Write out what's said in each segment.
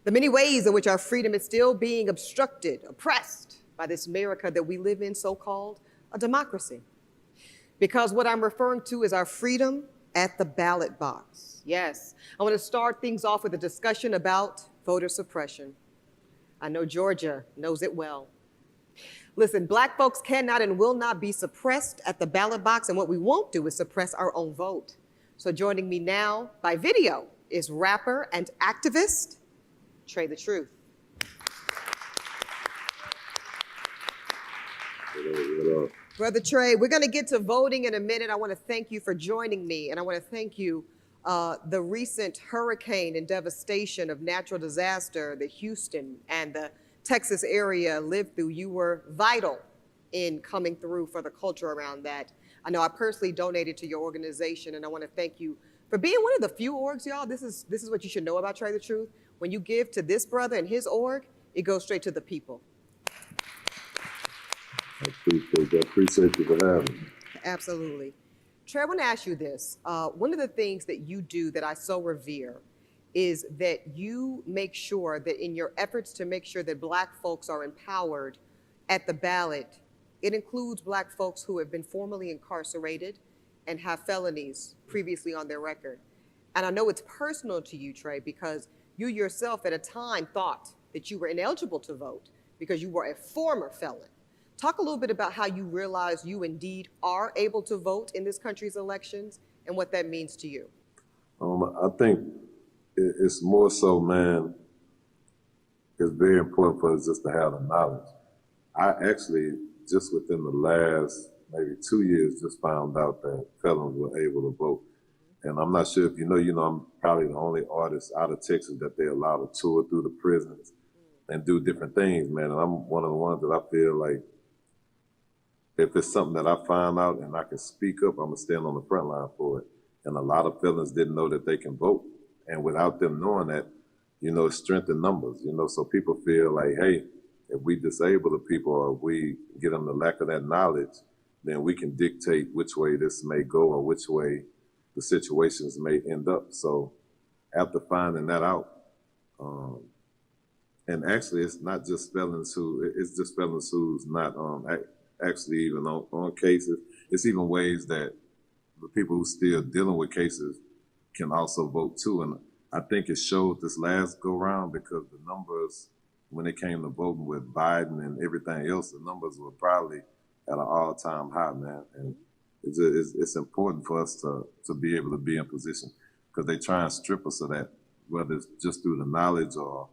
The many ways in which our freedom is still being obstructed, oppressed by this America that we live in, so-called a democracy. Because what I'm referring to is our freedom at the ballot box. Yes, I want to start things off with a discussion about voter suppression. I know Georgia knows it well. Listen, Black folks cannot and will not be suppressed at the ballot box, and what we won't do is suppress our own vote. So joining me now by video is rapper and activist, Trae Tha Truth. Brother Trae, we're gonna get to voting in a minute. I wanna thank you for joining me, and I wanna thank you the recent hurricane and devastation of natural disaster that Houston and the Texas area lived through. You were vital in coming through for the culture around that. I know I personally donated to your organization, and I want to thank you for being one of the few orgs, y'all. This is what you should know about Trae Tha Truth. When you give to this brother and his org, it goes straight to the people. I appreciate you for having me. Absolutely. Trae, I want to ask you this. One of the things that you do that I so revere is that you make sure that in your efforts to make sure that Black folks are empowered at the ballot, it includes Black folks who have been formerly incarcerated and have felonies previously on their record. And I know it's personal to you, Trae, because you yourself at a time thought that you were ineligible to vote because you were a former felon. Talk a little bit about how you realize you indeed are able to vote in this country's elections and what that means to you. I think it's more so, man, it's very important for us just to have the knowledge. I actually, just within the last maybe 2 years, just found out that felons were able to vote. And I'm not sure if you know, I'm probably the only artist out of Texas that they allow to tour through the prisons and do different things, man. And I'm one of the ones that I feel like if it's something that I find out and I can speak up, I'm gonna stand on the front line for it. And a lot of felons didn't know that they can vote. And without them knowing that, it's strength in numbers, so people feel like, hey, if we disable the people or if we get them the lack of that knowledge, then we can dictate which way this may go or which way the situations may end up. So after finding that out, and actually it's not just felons it's just felons who's not actually even on cases. It's even ways that the people who still dealing with cases can also vote too. And I think it showed this last go round because the numbers, when it came to voting with Biden and everything else, the numbers were probably at an all-time high, man. And it's important for us to be able to be in position because they try and strip us of that, whether it's just through the knowledge or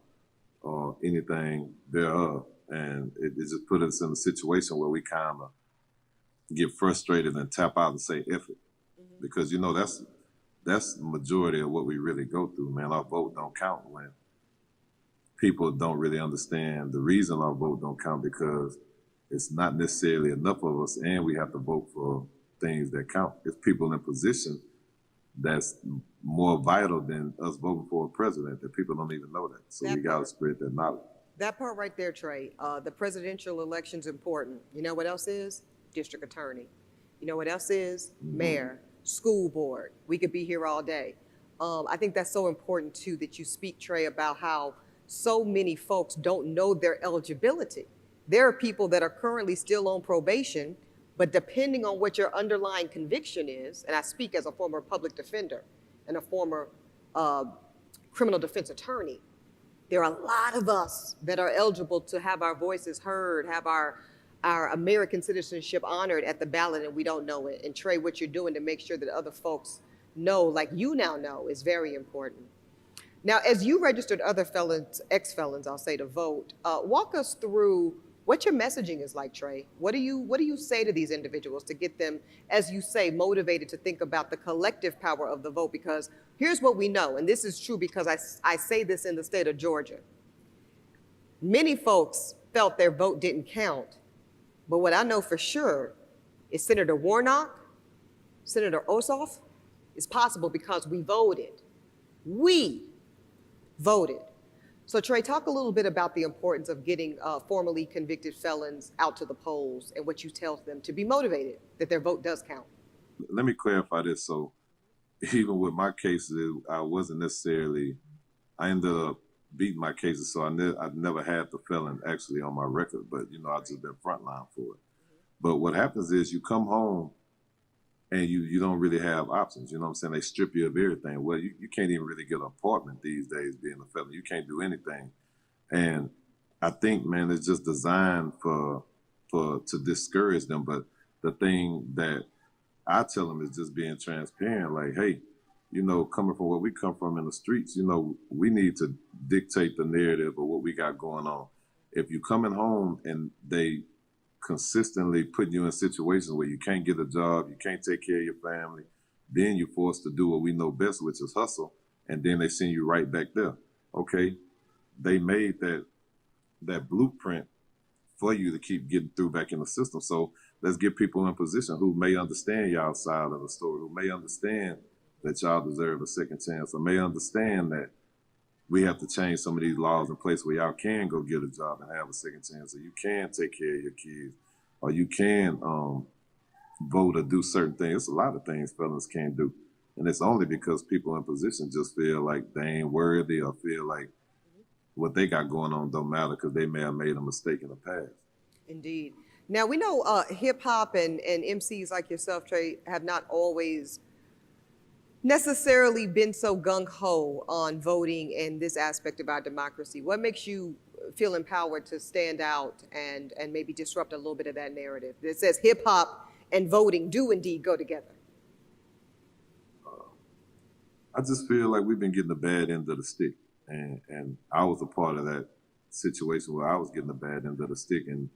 anything thereof. And it just put us in a situation where we kind of get frustrated and tap out and say, F it. Because, that's the majority of what we really go through, man. Our vote don't count when people don't really understand the reason our vote don't count because it's not necessarily enough of us and we have to vote for things that count. It's people in position that's more vital than us voting for a president that people don't even know that. So we got to spread that knowledge. That part right there, Trae, the presidential election's important. You know what else is? District attorney. You know what else is? Mayor, school board. We could be here all day. I think that's so important too that you speak, Trae, about how so many folks don't know their eligibility. There are people that are currently still on probation, but depending on what your underlying conviction is, and I speak as a former public defender and a former criminal defense attorney, there are a lot of us that are eligible to have our voices heard, have our American citizenship honored at the ballot, and we don't know it. And Trae, what you're doing to make sure that other folks know, like you now know, is very important. Now, as you registered other felons, ex-felons, I'll say, to vote, walk us through what your messaging is like, Trae. What do you say to these individuals to get them, as you say, motivated to think about the collective power of the vote? Because here's what we know, and this is true because I say this in the state of Georgia. Many folks felt their vote didn't count, but what I know for sure is Senator Warnock, Senator Ossoff, is possible because we voted. We voted. So Trae, talk a little bit about the importance of getting formerly convicted felons out to the polls and what you tell them to be motivated, that their vote does count. Let me clarify this. So even with my cases, I wasn't necessarily, I ended up beat my cases, so I've never had the felon actually on my record, but I've just been frontline for it. But what happens is you come home and you don't really have options. You know what I'm saying? They strip you of everything. Well, you can't even really get an apartment these days being a felon. You can't do anything. And I think, man, it's just designed to discourage them. But the thing that I tell them is just being transparent. Like, hey, coming from where we come from in the streets, we need to dictate the narrative of what we got going on. If you coming home and they consistently putting you in situations where you can't get a job, you can't take care of your family, then you're forced to do what we know best, which is hustle, and then they send you right back there. Okay, they made that blueprint for you to keep getting through back in the system. So let's get people in position who may understand y'all side of the story, who may understand that y'all deserve a second chance, or may understand that we have to change some of these laws in place where y'all can go get a job and have a second chance, or you can take care of your kids, or you can vote or do certain things. It's a lot of things felons can't do. And it's only because people in position just feel like they ain't worthy or feel like what they got going on don't matter because they may have made a mistake in the past. Indeed. Now, we know hip hop and MCs like yourself, Trae, have not always necessarily been so gung-ho on voting and this aspect of our democracy. What makes you feel empowered to stand out and maybe disrupt a little bit of that narrative that says hip hop and voting do indeed go together? I just feel like we've been getting the bad end of the stick. And I was a part of that situation where I was getting the bad end of the stick. And,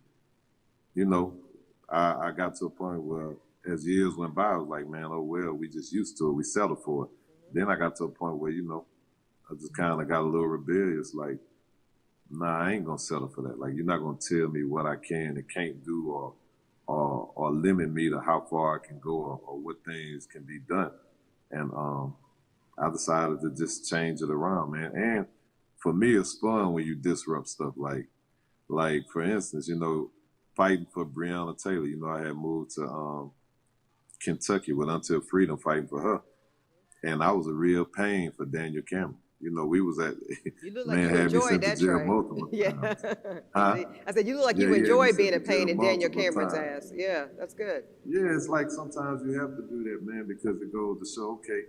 I got to a point where as years went by, I was like, man, oh, well, we just used to it. We settled for it. Then I got to a point where, I just kind of got a little rebellious, like, nah, I ain't going to settle for that. Like, you're not going to tell me what I can and can't do or limit me to how far I can go or what things can be done. And I decided to just change it around, man. And for me, it's fun when you disrupt stuff. Like for instance, fighting for Breonna Taylor. I had moved to Kentucky with Until Freedom, fighting for her. And I was a real pain for Daniel Cameron. We was at, you look like man you had me enjoyed sent to that, jail Trae. multiple times. I said, you look like you enjoyed being a pain in Daniel Cameron's ass. Yeah, that's good. Yeah, it's like sometimes you have to do that, man, because it goes to show, okay,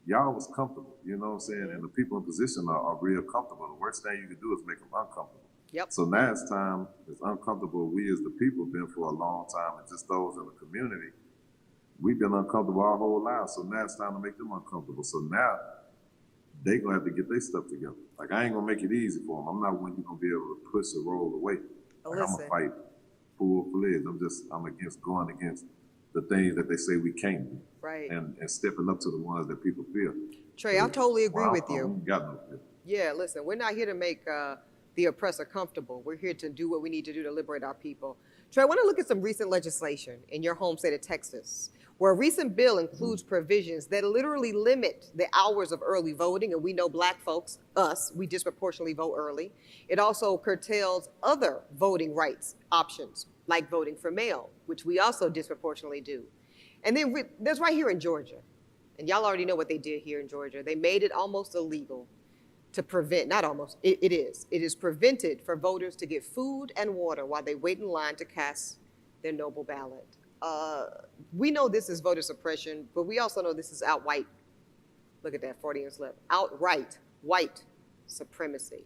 y'all was comfortable, you know what I'm saying? And the people in position are real comfortable. The worst thing you can do is make them uncomfortable. Yep. So now it's time, as uncomfortable we as the people been for a long time, and just those in the community, we've been uncomfortable our whole lives. So now it's time to make them uncomfortable. So now they gonna have to get their stuff together. Like, I ain't gonna make it easy for them. I'm not one you're gonna be able to push or roll away. Like, I'm gonna fight full-fledged. I'm against going against the things that they say we can't do. Right. And stepping up to the ones that people fear. Trae, I totally agree with you. I don't got no fear. Yeah, listen, we're not here to make the oppressor comfortable. We're here to do what we need to do to liberate our people. Trae, I want to look at some recent legislation in your home state of Texas, where a recent bill includes provisions that literally limit the hours of early voting. And we know Black folks, us, we disproportionately vote early. It also curtails other voting rights options, like voting for mail, which we also disproportionately do. And then there's right here in Georgia, and y'all already know what they did here in Georgia. They made it almost illegal to prevent, not almost, it is prevented for voters to get food and water while they wait in line to cast their noble ballot. We know this is voter suppression, but we also know this is outright, look at that Freudian slip, outright white supremacy.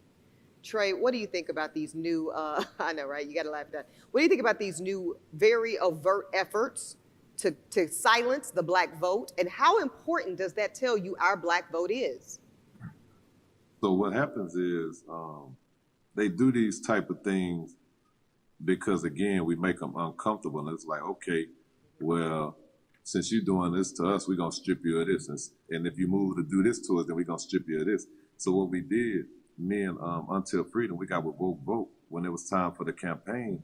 Trae, what do you think about these new, I know, right? You got to laugh at that. What do you think about these new very overt efforts to silence the Black vote? And how important does that tell you our Black vote is? So what happens is they do these type of things because, again, we make them uncomfortable. And it's like, okay, well, since you're doing this to us, we're going to strip you of this. And if you move to do this to us, then we're going to strip you of this. So what we did, me and Until Freedom, we got Revolt Vote. When it was time for the campaign,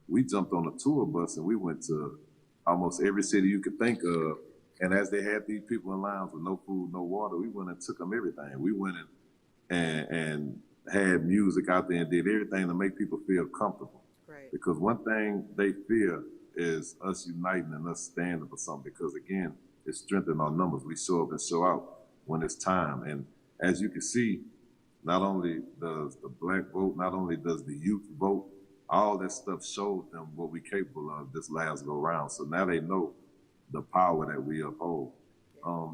we jumped on a tour bus and we went to almost every city you could think of. And as they had these people in lines with no food, no water, we went and took them everything. We went and had music out there and did everything to make people feel comfortable. Right. Because one thing they fear is us uniting and us standing for something. Because again, it strengthens our numbers. We show up and show out when it's time. And as you can see, not only does the black vote, not only does the youth vote, all that stuff showed them what we capable of this last go round. So now they know the power that we uphold.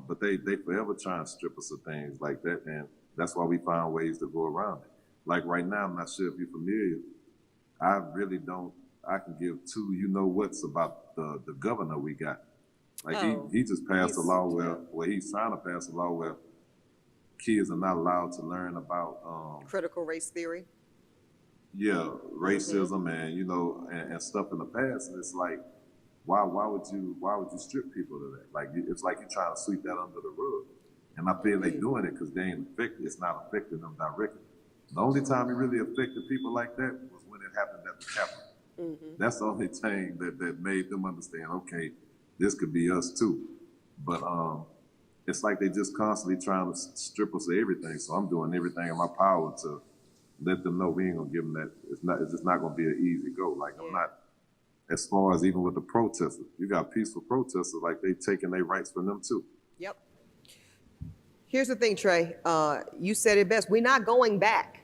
But they forever try and strip us of things like that, and that's why we find ways to go around it. Like right now, I'm not sure if you're familiar, I really don't, I can give two you-know-whats about the governor we got. Like he just passed a law where he's trying to pass a law where kids are not allowed to learn about critical race theory. Yeah, racism and stuff in the past. And it's like, why would you strip people of that? Like it's like you're trying to sweep that under the rug. And I feel they're doing it because they ain't affected. It's not affecting them directly. The only time it really affected people like that was when it happened at the Capitol. That's the only thing that made them understand, okay, this could be us too. But it's like they just constantly trying to strip us of everything. So I'm doing everything in my power to let them know we ain't gonna give them that. It's just not gonna be an easy go. Like I'm not, as far as even with the protesters, you got peaceful protesters, like they taking their rights from them too. Yep. Here's the thing, Trae, you said it best. We're not going back.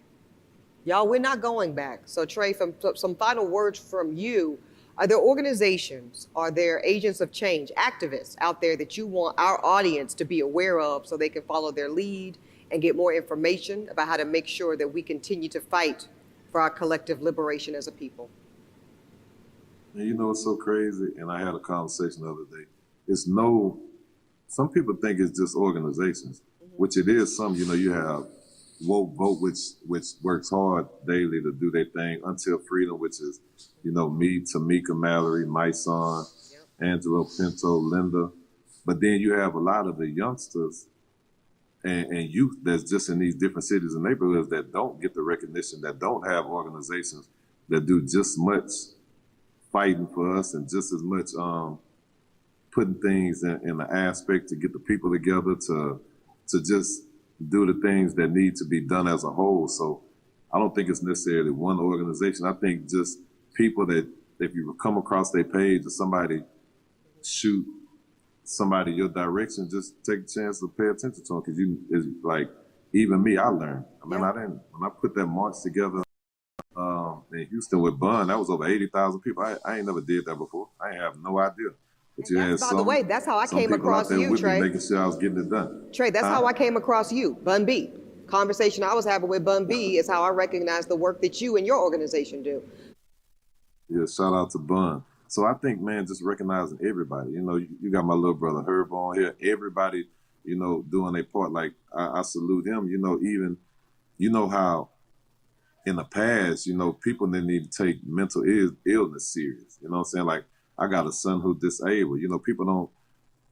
Y'all, we're not going back. So Trae, from some final words from you, are there organizations, are there agents of change, activists out there that you want our audience to be aware of so they can follow their lead and get more information about how to make sure that we continue to fight for our collective liberation as a people? And you know, it's so crazy, and I had a conversation the other day. Some people think it's just organizations, which it is some. You have Woke Vote, which works hard daily to do their thing. Until Freedom, which is, me, Tamika Mallory, my son, Angelo Pinto, Linda. But then you have a lot of the youngsters and youth that's just in these different cities and neighborhoods that don't get the recognition, that don't have organizations that do just much fighting for us and just as much putting things in the aspect to get the people together to just do the things that need to be done as a whole. So I don't think it's necessarily one organization. I think just people that if you come across their page or somebody shoot somebody your direction, just take a chance to pay attention to them, because it's like, even me, I learned. When I put that march together in Houston with Budden, that was over 80,000 people. I ain't never did that before. I ain't have no idea. But you had by the way, that's how I came across you, Trae. Making sure I was getting it done. Trae, that's how I came across you, Bun B. Conversation I was having with Bun B is how I recognize the work that you and your organization do. Yeah, shout out to Bun. So I think, man, just recognizing everybody. You got my little brother Herb on here. Everybody, doing their part. Like I salute him. Even how in the past, people didn't need to take mental illness serious. You know what I'm saying? Like, I got a son who's disabled. People don't,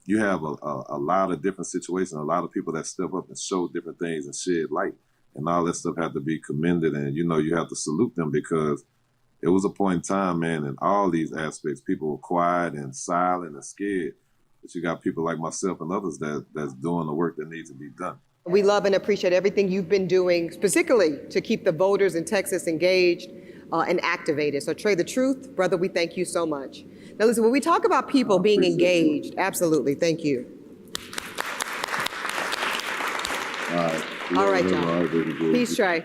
you have a lot of different situations, a lot of people that step up and show different things and shed light. And all that stuff had to be commended. And, you have to salute them, because it was a point in time, man, in all these aspects, people were quiet and silent and scared. But you got people like myself and others that's doing the work that needs to be done. We love and appreciate everything you've been doing, particularly to keep the voters in Texas engaged and activated. So Trae Tha Truth, brother, we thank you so much. Now listen, when we talk about people being engaged, absolutely, thank you. All right, y'all. Peace, Trae.